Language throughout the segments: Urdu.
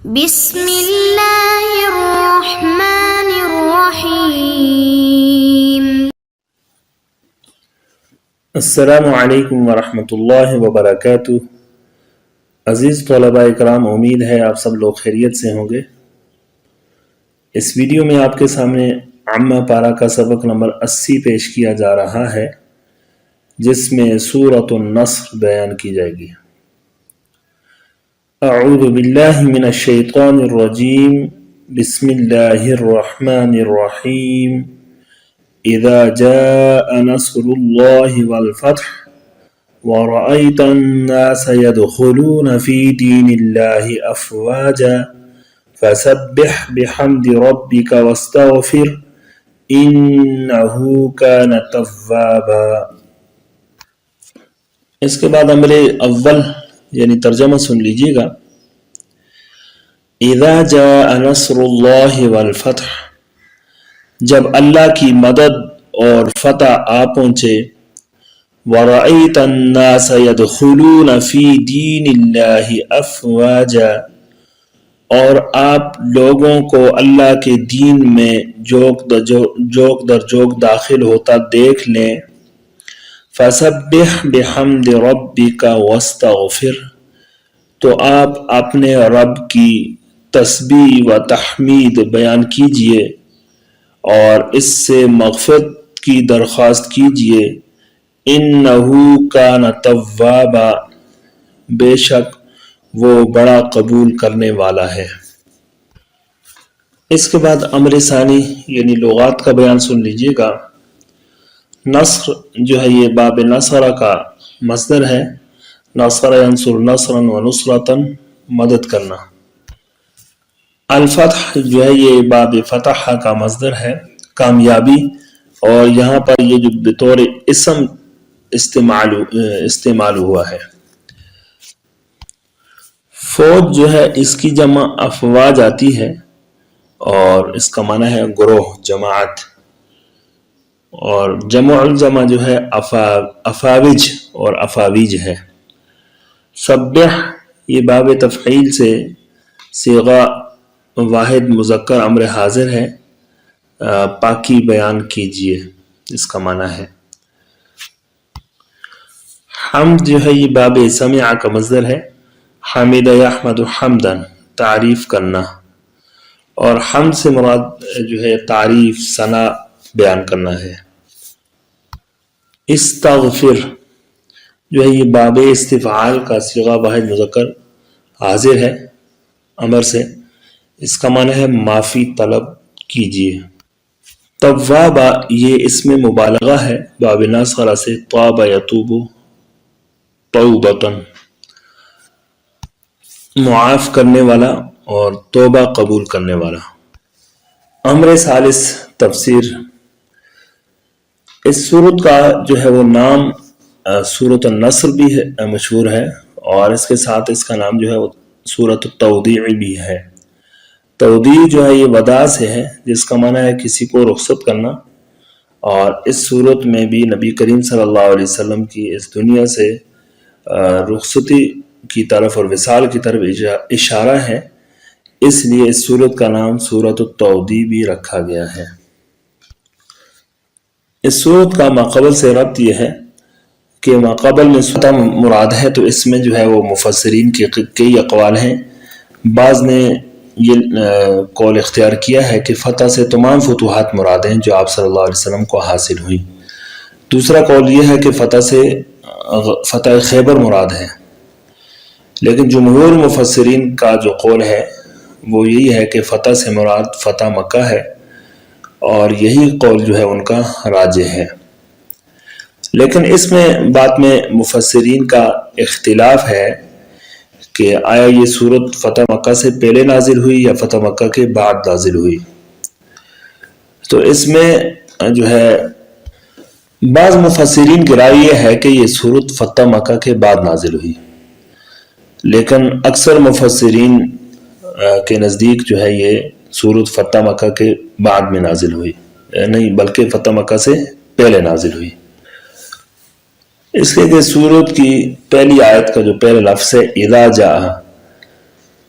بسم اللہ الرحمن الرحیم۔ السلام علیکم ورحمۃ اللہ وبرکاتہ۔ عزیز طلباء اکرام، امید ہے آپ سب لوگ خیریت سے ہوں گے۔ اس ویڈیو میں آپ کے سامنے عامہ پارہ کا سبق نمبر 80 پیش کیا جا رہا ہے، جس میں سورۃ النصر بیان کی جائے گی۔ اعوذ باللہ من الشیطان الرجیم، بسم اللہ الرحمن الرحیم۔ اذا جاء نصر اللہ والفتح ورأيت الناس يدخلون في دين الله أفواجا فسبح بحمد ربك واستغفر إنه كان توابا۔ اس کے بعد امر اول یعنی ترجمہ سن لیجیے گا۔ اذا جاء نصر اللہ والفتح، جب اللہ کی مدد اور فتح آ پہنچے، وَرَأَيْتَ النَّاسَ يَدْخُلُونَ فِي دِينِ اللَّهِ أَفْوَاجًا، اور آپ لوگوں کو اللہ کے دین میں جوک در جوک داخل ہوتا دیکھ لیں۔ فَسَبِّحْ بِحَمْدِ رَبِّكَ وَاسْتَغْفِرْ، تو آپ اپنے رب کی تسبیح و تحمید بیان کیجئے اور اس سے مغفرت کی درخواست کیجئے۔ اِنَّهُ كَانَ تَوَّابًا، بے شک وہ بڑا قبول کرنے والا ہے۔ اس کے بعد امر ثانی یعنی لغات کا بیان سن لیجئے گا۔ نصر جو ہے یہ باب نصر کا مصدر ہے، نصر ینصر نصرا و نصرتا، مدد کرنا۔ الفتح جو ہے یہ باب فتح کا مصدر ہے، کامیابی، اور یہاں پر یہ جو بطور اسم استعمال ہوا ہے۔ فوج جو ہے اس کی جمع افواج آتی ہے اور اس کا معنی ہے گروہ، جماعت، اور جمع الجمع جو ہے افاوج اور افاویج ہے۔ سبح یہ باب تفعیل سے صیغہ واحد مذکر امر حاضر ہے، پاکی بیان کیجئے، اس کا معنی ہے۔ حمد جو ہے یہ باب سمع کا مصدر ہے، حمد یحمد حمدا، تعریف کرنا، اور حمد سے مراد جو ہے تعریف، ثنا بیان کرنا ہے۔ استغفر جو ہے یہ باب استفعال کا صیغہ واحد مذکر حاضر ہے امر سے، اس کا معنی ہے معافی طلب کیجئے۔ توابا یہ اسم مبالغہ ہے، باب ناصرہ سے طاب یتوب توبتن، معاف کرنے والا اور توبہ قبول کرنے والا۔ امر ثالث تفسیر۔ اس سورت کا جو ہے وہ نام سورۃ النصر بھی ہے، مشہور ہے، اور اس کے ساتھ اس کا نام جو ہے وہ سورۃ التودیع بھی ہے۔ تودیع جو ہے یہ وداع سے ہے، جس کا معنی ہے کسی کو رخصت کرنا، اور اس سورت میں بھی نبی کریم صلی اللہ علیہ وسلم کی اس دنیا سے رخصتی کی طرف اور وصال کی طرف اشارہ ہے، اس لیے اس سورت کا نام سورۃ التودیع بھی رکھا گیا ہے۔ اس سورت کا ماقبل سے ربط یہ ہے کہ ماقبل میں فتح مراد ہے، تو اس میں جو ہے وہ مفسرین کے کئی اقوال ہیں۔ بعض نے یہ قول اختیار کیا ہے کہ فتح سے تمام فتوحات مراد ہیں جو آپ صلی اللہ علیہ وسلم کو حاصل ہوئی۔ دوسرا قول یہ ہے کہ فتح سے فتح خیبر مراد ہے، لیکن جمہور مفسرین کا جو قول ہے وہ یہی ہے کہ فتح سے مراد فتح مکہ ہے، اور یہی قول جو ہے ان کا راجح ہے۔ لیکن اس میں بات میں مفسرین کا اختلاف ہے کہ آیا یہ سورت فتح مکہ سے پہلے نازل ہوئی یا فتح مکہ کے بعد نازل ہوئی۔ تو اس میں جو ہے بعض مفسرین کی رائے یہ ہے کہ یہ سورت فتح مکہ کے بعد نازل ہوئی، لیکن اکثر مفسرین کے نزدیک جو ہے یہ سورت فتح مکہ کے بعد میں نازل ہوئی، نہیں بلکہ فتح مکہ سے پہلے نازل ہوئی۔ اس کے سورت کی پہلی آیت کا جو پہلا لفظ ہے اذا جاء،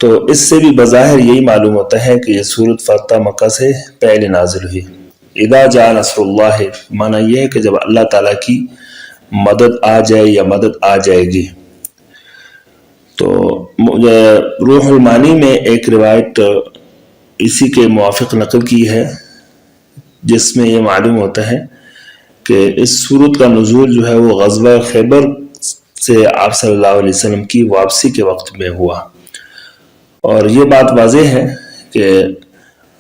تو اس سے بھی بظاہر یہی معلوم ہوتا ہے کہ یہ سورت فتح مکہ سے پہلے نازل ہوئی۔ اذا جاء نصر اللہ، معنی یہ ہے کہ جب اللہ تعالیٰ کی مدد آ جائے یا مدد آ جائے گی۔ تو روح المانی میں ایک روایت اسی کے موافق نقل کی ہے، جس میں یہ معلوم ہوتا ہے کہ اس سورت کا نزول جو ہے وہ غزوہ خیبر سے آپ صلی اللہ علیہ وسلم کی واپسی کے وقت میں ہوا، اور یہ بات واضح ہے کہ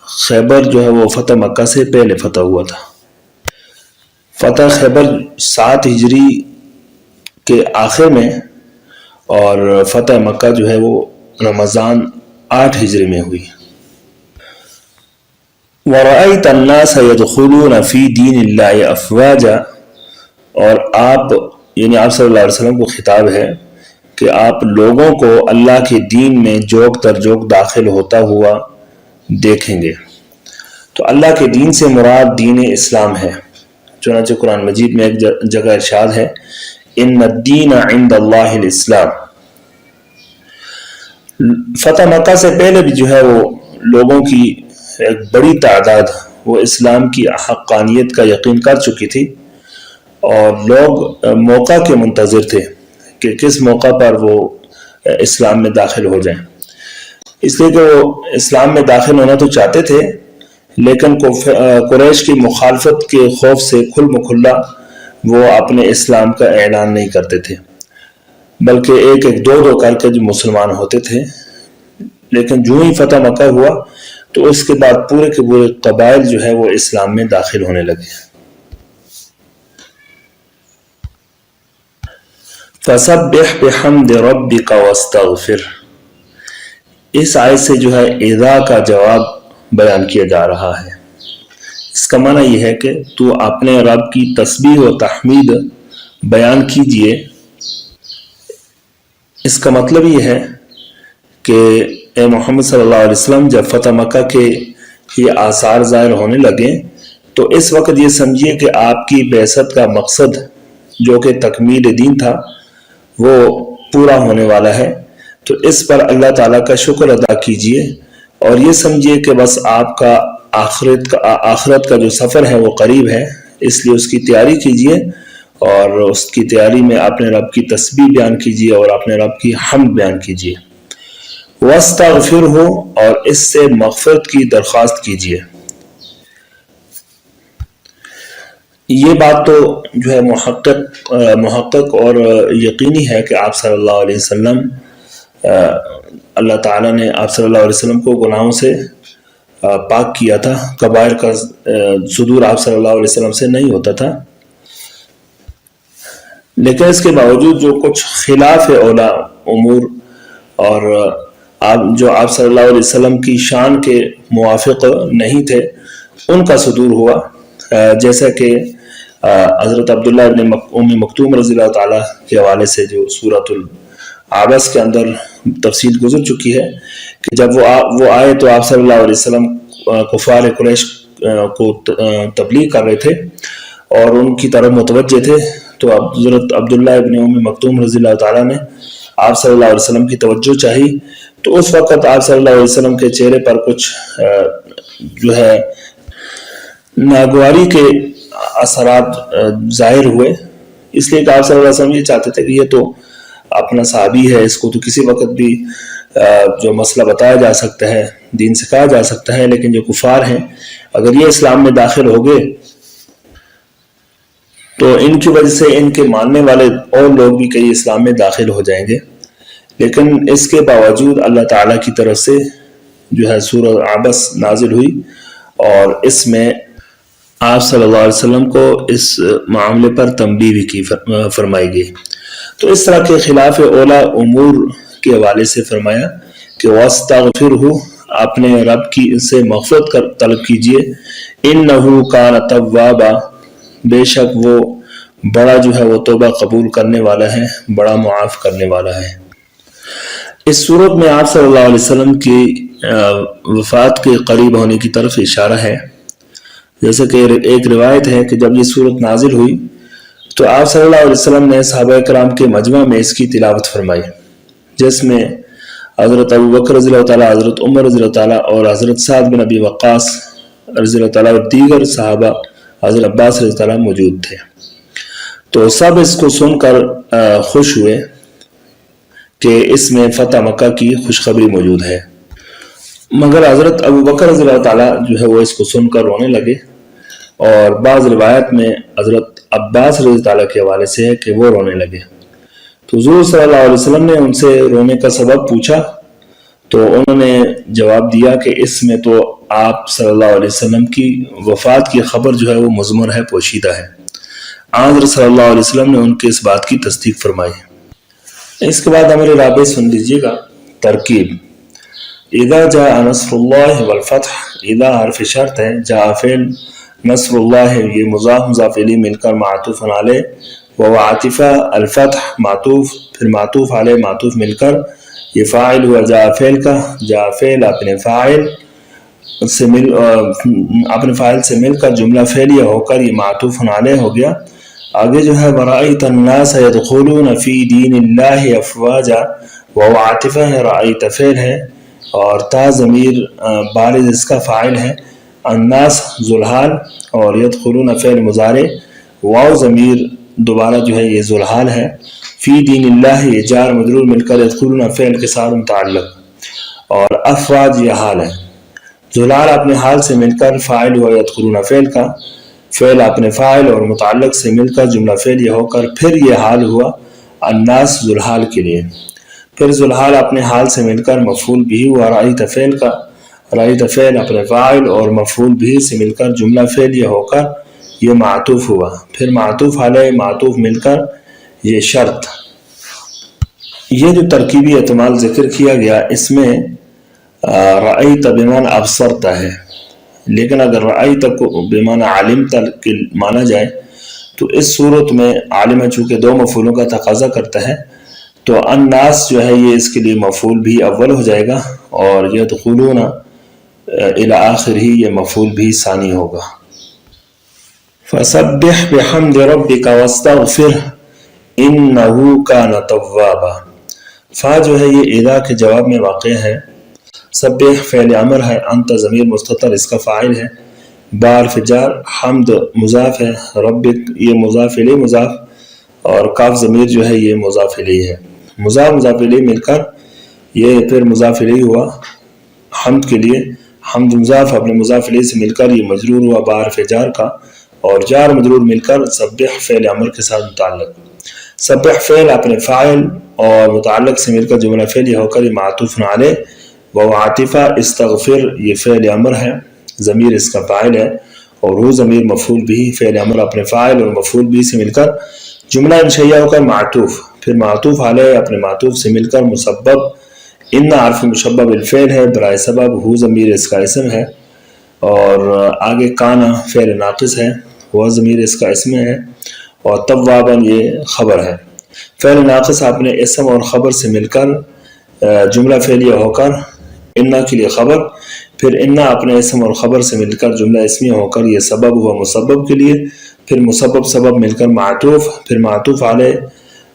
خیبر جو ہے وہ فتح مکہ سے پہلے فتح ہوا تھا۔ فتح خیبر 7 ہجری کے آخر میں، اور فتح مکہ جو ہے وہ رمضان 8 ہجری میں ہوئی۔ وَرَأَيْتَ النَّاسَ يَدْخُلُونَ فِي دِينِ اللَّهِ أَفْوَاجًا، اور آپ یعنی آپ صلی اللہ علیہ وسلم کو خطاب ہے کہ آپ لوگوں کو اللہ کے دین میں جوک در جوک داخل ہوتا ہوا دیکھیں گے۔ تو اللہ کے دین سے مراد دین اسلام ہے، چنانچہ قرآن مجید میں ایک جگہ ارشاد ہے ان الدین عند اللہ الاسلام۔ فتح مکہ سے پہلے بھی جو ہے وہ لوگوں کی ایک بڑی تعداد وہ اسلام کی حقانیت کا یقین کر چکی تھی، اور لوگ موقع کے منتظر تھے کہ کس موقع پر وہ اسلام میں داخل ہو جائیں، اس لیے کہ وہ اسلام میں داخل ہونا تو چاہتے تھے، لیکن قریش کی مخالفت کے خوف سے کھل مکھلا وہ اپنے اسلام کا اعلان نہیں کرتے تھے، بلکہ ایک ایک دو کر کے جو مسلمان ہوتے تھے۔ لیکن جو ہی فتح مکہ ہوا تو اس کے بعد پورے کے پورے قبائل جو ہے وہ اسلام میں داخل ہونے لگے۔ فَسَبِّحْ بِحَمْدِ رَبِّكَ وَاسْتَغْفِرْ، اس آیت سے جو ہے اذا کا جواب بیان کیا جا رہا ہے۔ اس کا معنی یہ ہے کہ تو اپنے رب کی تسبیح و تحمید بیان کیجئے۔ اس کا مطلب یہ ہے کہ اے محمد صلی اللہ علیہ وسلم جب فتح مکہ کے یہ آثار ظاہر ہونے لگے تو اس وقت یہ سمجھیے کہ آپ کی بعثت کا مقصد جو کہ تکمیل دین تھا وہ پورا ہونے والا ہے، تو اس پر اللہ تعالیٰ کا شکر ادا کیجئے، اور یہ سمجھیے کہ بس آپ کا آخرت کا جو سفر ہے وہ قریب ہے، اس لیے اس کی تیاری کیجئے، اور اس کی تیاری میں اپنے رب کی تسبیح بیان کیجئے اور اپنے رب کی حمد بیان کیجئے۔ وَاسْتَغْفِرْهُ، اور اس سے مغفرت کی درخواست کیجئے۔ یہ بات تو جو ہے محقق اور یقینی ہے کہ آپ صلی اللہ علیہ وسلم اللہ تعالیٰ نے آپ صلی اللہ علیہ وسلم کو گناہوں سے پاک کیا تھا، کبائر کا صدور آپ صلی اللہ علیہ وسلم سے نہیں ہوتا تھا، لیکن اس کے باوجود جو کچھ خلاف اولا امور اور جو آپ صلی اللہ علیہ وسلم کی شان کے موافق نہیں تھے ان کا صدور ہوا، جیسا کہ حضرت عبداللہ ابن ام مکتوم رضی اللہ تعالیٰ کے حوالے سے جو سورۃ العبس کے اندر تفصیل گزر چکی ہے کہ جب وہ آئے تو آپ صلی اللہ علیہ وسلم کفار قریش کو تبلیغ کر رہے تھے اور ان کی طرف متوجہ تھے، تو حضرت عبداللہ ابن ام مکتوم رضی اللہ تعالیٰ نے آپ صلی اللہ علیہ وسلم کی توجہ چاہی، تو اس وقت آپ صلی اللہ علیہ وسلم کے چہرے پر کچھ جو ہے ناگواری کے اثرات ظاہر ہوئے، اس لیے کہ آپ صلی اللہ علیہ وسلم یہ چاہتے تھے کہ یہ تو اپنا صحابی ہے، اس کو تو کسی وقت بھی جو مسئلہ بتایا جا سکتا ہے، دین سکھایا جا سکتا ہے، لیکن جو کفار ہیں اگر یہ اسلام میں داخل ہو گئے تو ان کی وجہ سے ان کے ماننے والے اور لوگ بھی کئی اسلام میں داخل ہو جائیں گے۔ لیکن اس کے باوجود اللہ تعالیٰ کی طرف سے جو ہے سورۃ عبس نازل ہوئی، اور اس میں آپ صلی اللہ علیہ وسلم کو اس معاملے پر تنبیہ بھی کی فرمائی گئی۔ تو اس طرح کے خلاف اولا امور کے حوالے سے فرمایا کہ وَاسْتَغْفِرْهُ، اپنے رب کی سے مغفرت طلب کیجئے، إِنَّهُ كَانَ تَوَّابًا، بے شک وہ بڑا جو ہے وہ توبہ قبول کرنے والا ہے، بڑا معاف کرنے والا ہے۔ اس صورت میں آپ صلی اللہ علیہ وسلم کی وفات کے قریب ہونے کی طرف اشارہ ہے، جیسے کہ ایک روایت ہے کہ جب یہ صورت نازل ہوئی تو آپ صلی اللہ علیہ وسلم نے صحابہ کرام کے مجمع میں اس کی تلاوت فرمائی، جس میں حضرت ابو بکر رضی اللہ تعالیٰ، حضرت عمر رضی اللہ تعالیٰ اور حضرت سعد بن ابی وقاص رضی اللہ تعالیٰ اور دیگر صحابہ حضرت عباس رضی اللہ تعالیٰ موجود تھے۔ تو سب اس کو سن کر خوش ہوئے کہ اس میں فتح مکہ کی خوشخبری موجود ہے، مگر حضرت ابو بکر رضی اللہ تعالیٰ جو ہے وہ اس کو سن کر رونے لگے، اور بعض روایت میں حضرت عباس رضی اللہ تعالیٰ کے حوالے سے ہے کہ وہ رونے لگے۔ تو حضور صلی اللہ علیہ وسلم نے ان سے رونے کا سبب پوچھا تو انہوں نے جواب دیا کہ اس میں تو آپ صلی اللہ علیہ وسلم کی وفات کی خبر جو ہے وہ مضمر ہے، پوشیدہ ہے۔ حضرت صلی اللہ علیہ وسلم نے ان کے اس بات کی تصدیق فرمائی۔ اس کے بعد ہمارے رابع سن لیجیے گا۔ ترکیب: اذا جاء نصر اللہ والفتح، اذا حرف شرط ہے، جاء فعل، نصر اللہ یہ مضاف مضاف الیہ مل کر معطوف علیہ، وہ عاطفہ، الفتح معطوف، پھر معطوف علیہ معطوف مل کر یہ فاعل ہوا جاء فعل کا، جاء فعل اپنے فاعل سے مل کر جملہ فعلیہ ہو کر یہ معطوف علیہ ہو گیا۔ آگے جو ہے وَرَأَيْتَ النَّاسَ يَدْخُلُونَ فِي دِينِ اللَّهِ أَفْوَاجًا، وہ عاطفہ ہے، رأیت فعل ہے، اور تا ضمیر بارز اس کا فاعل ہے، الناس ذوالحال، اور یدخلون فعل مضارع، واو ضمیر دوبارہ جو ہے یہ ذوالحال ہے، فی دین اللہ یہ جار مجرور مل کر یدخلون فعل کے ساتھ متعلق، اور افواج یہ حال ہے۔ ذوالحال اپنے حال سے مل کر فاعل ہوا یدخلون فعل کا، فعل اپنے فاعل اور متعلق سے مل کر جملہ فعل یہ ہو کر پھر یہ حال ہوا الناس ذوالحال کے لیے، پھر ذوالحال اپنے حال سے مل کر مفعول بھی ہوا رأیت فعل کا، رأیت فعل اپنے فاعل اور مفعول بھی سے مل کر جملہ فعل یہ ہو کر یہ معطوف ہوا، پھر معطوف علیہ معطوف مل کر یہ شرط۔ یہ جو ترکیبی احتمال ذکر کیا گیا اس میں رأیت بمعنی ابصرت ہے، لیکن اگر رأیت کو بمعنی علمت کے مانا جائے تو اس صورت میں عالم چونکہ دو مفعولوں کا تقاضا کرتا ہے تو الناس جو ہے یہ اس کے لیے مفعول بھی اول ہو جائے گا، اور یدخلون الی آخر ہی یہ مفعول بھی ثانی ہوگا۔ فسبح بحمد ربک واستغفر انہ کان توابا، فا جو ہے یہ اذا کے جواب میں واقع ہے، سبح فعل امر ہے، انت ضمیر مستتر اس کا فاعل ہے، با حرف جار، حمد مضاف ہے، ربک یہ مضاف الیہ مضاف، اور کاف ضمیر جو ہے یہ مضاف الیہ ہے، مضاف مضاف الیہ مل کر یہ پھر مضاف الیہ ہوا حمد کے لیے، حمد مضاف اپنے مضاف الیہ سے مل کر یہ مجرور ہوا با حرف جار کا، اور جار مجرور مل کر سبح فعل امر کے ساتھ متعلق، سبح فعل اپنے فاعل اور متعلق سے مل کر جملہ فعل یہ ہو کر یہ معطوف علیہ، وہ عاطفہ، استغفر یہ فعل امر ہے، ضمیر اس کا فاعل ہے، اور وہ ضمیر مفعول بھی، فعل امر اپنے فاعل اور مفعول بھی سے مل کر جملہ انشئیہ ہو کر معطوف، پھر معطوف علیہ اپنے معطوف سے مل کر مسبب، ان حرف مشبہ بالفعل ہے، برائے سبب، ہو ضمیر اس کا اسم ہے، اور آگے کانا فعل ناقص ہے، وہ ضمیر اس کا اسم ہے، اور تواباً یہ خبر ہے۔ فعل ناقص اپنے اسم اور خبر سے مل کر جملہ فعلیہ ہو کر انا کے لیے خبر، پھر انا اپنے اسم اور خبر سے مل کر جملہ اسمیہ ہو کر یہ سبب ہوا مسبب کے لیے، پھر مسبب سبب مل کر معطوف، پھر معطوف علیہ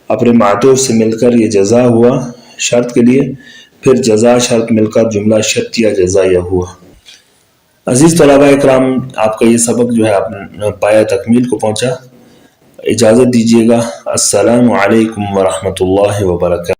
اپنے معطوف سے مل کر یہ جزا ہوا شرط کے لیے، پھر جزا شرط مل کر جملہ شرطیہ جزائیہ ہوا۔ عزیز طلباء اکرام، آپ کا یہ سبق جو ہے آپ نے پایا تکمیل کو پہنچا۔ اجازت دیجیے گا۔ السلام علیکم ورحمۃ اللہ وبرکاتہ۔